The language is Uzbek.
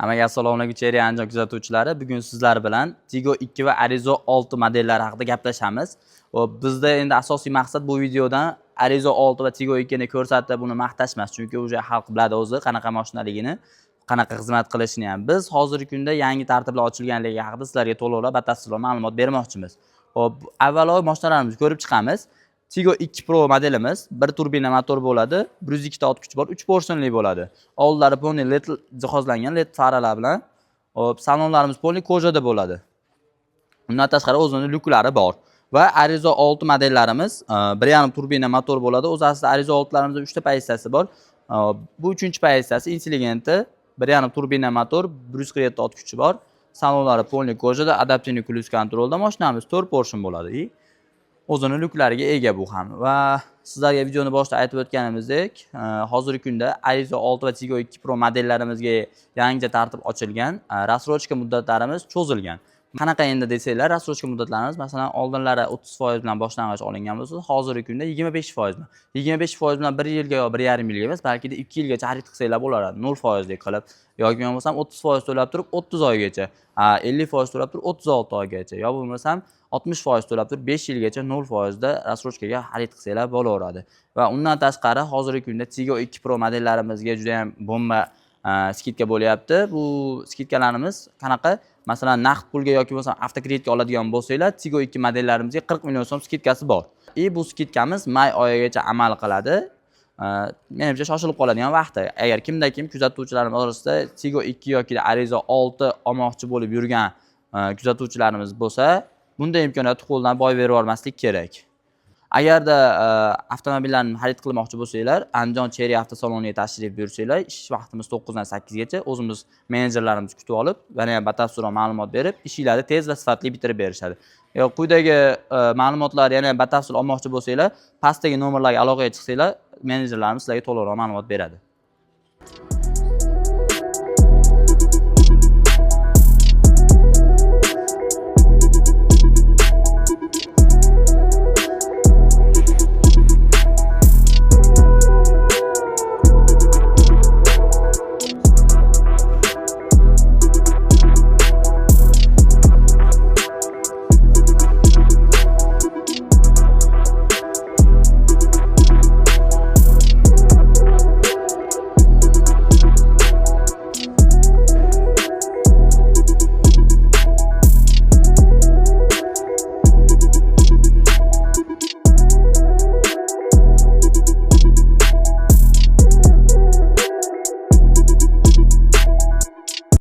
Hammaga assalomu alaykum Cherry Andijon kuzatuvchilari. Bugun sizlar bilan Tigo 2 va Arizo 6 modellari haqida gaplashamiz. Bizda endi asosiy maqsad bu videodan Arizo 6 va Tigo 2 ni ko'rsatib, buni maqtash emas, chunki o'sha xalq biladi o'zi qanaqa mashinaligini, qanaqa xizmat qilishini ham. Biz hozirgi kunda yangi tartiblar ochilganligi haqida sizlarga to'liq batafsil ma'lumot bermoqchimiz. Xo'p, avvalo mashinalarimizni ko'rib chiqamiz. Tigo 2 Pro modelimiz bir turbina motor bo'ladi, 102 ta ot kuchi bor, 3 porsionli bo'ladi. Oldlari poni LED jihozlangan, LED faralar bilan. Hop, salonlarimiz poni kojada bo'ladi. Undan tashqari o'zining lyuklari bor. Va Arizo 6 modellarimiz 1.5 turbina motor bo'ladi. O'z aslida Arizo 6larimizda 3 ta pozitsiyasi bor. Bu 3-pozitsiyasi intelligentni 1.5 turbina motor, 147 ta ot kuchi bor. Salonlari poni kojada, adaptivniy cruise kontrolda. Mashinamiz 4 porsion bo'ladi. O'zining lyuklariga ega bu ham. Va sizlarga videoni boshida aytib o'tganimizdek, hozirgi kunda Arizo 6 va Tigo 2 Pro modellarimizga yangicha tartib ochilgan, rassrochka muddatlarimiz cho'zilgan. Qanaqa endi desanglar, rassrochka muddatlarimiz masalan oldinlari 30% bilan boshlang'ich olingan bo'lsa, hozirgi kunda 25% bilan. 25% bilan 1 yilga yo 1,5 yilga emas, balki 2 yilgacha xarid qilsanglar bo'laradi. 0% dek qilib, yoki bo'lmasam 30% to'lab turib 30 oygacha, 50% to'lab turib 36 oygacha, yo bo'lmasam 60% to'lab turib 5 yilgacha 0% da rassrochkaga xarid qilsanglar bo'laveradi. Va undan tashqari hozirgi kunda Tigo 2 Pro modellarimizga juda ham bomba skidka bo'lyapti. Bu skidkalarimiz qanaqa? Masalan, naqd pulga yoki bo'lmasam avtokreditga oladigan bo'lsanglar, Tigo 2 modellarimizga 40 million so'm skidkasi bor. Bu skidkamiz may oyigacha amal qiladi. Menimcha shoshilib qoladigan vaqti. Agar kim kuzatuvchilarimiz orasida Tigo 2 yoki Arizo 6 olmoqchi bo'lib yurgan kuzatuvchilarimiz bo'lsa, bunday imkoniyatni qo'ldan boy berib yubormaslik kerak. Agarda avtomobillarni xarid qilmoqchi bo'lsanglar, Andijon Cherry avtosaloniga tashrif buyursanglar, ish vaqtimiz 9 dan 8 gacha o'zimiz menejerlarimiz kutib olib, yana ham batafsil ma'lumot berib, ishinglarni tez va sifatli bitirib berishadi. Quyidagi ma'lumotlar yana batafsil olmoqchi bo'lsanglar, pastdagi nomerlarga aloqaga chiqsanglar, menejerlarimiz sizlarga to'liqroq ma'lumot beradi.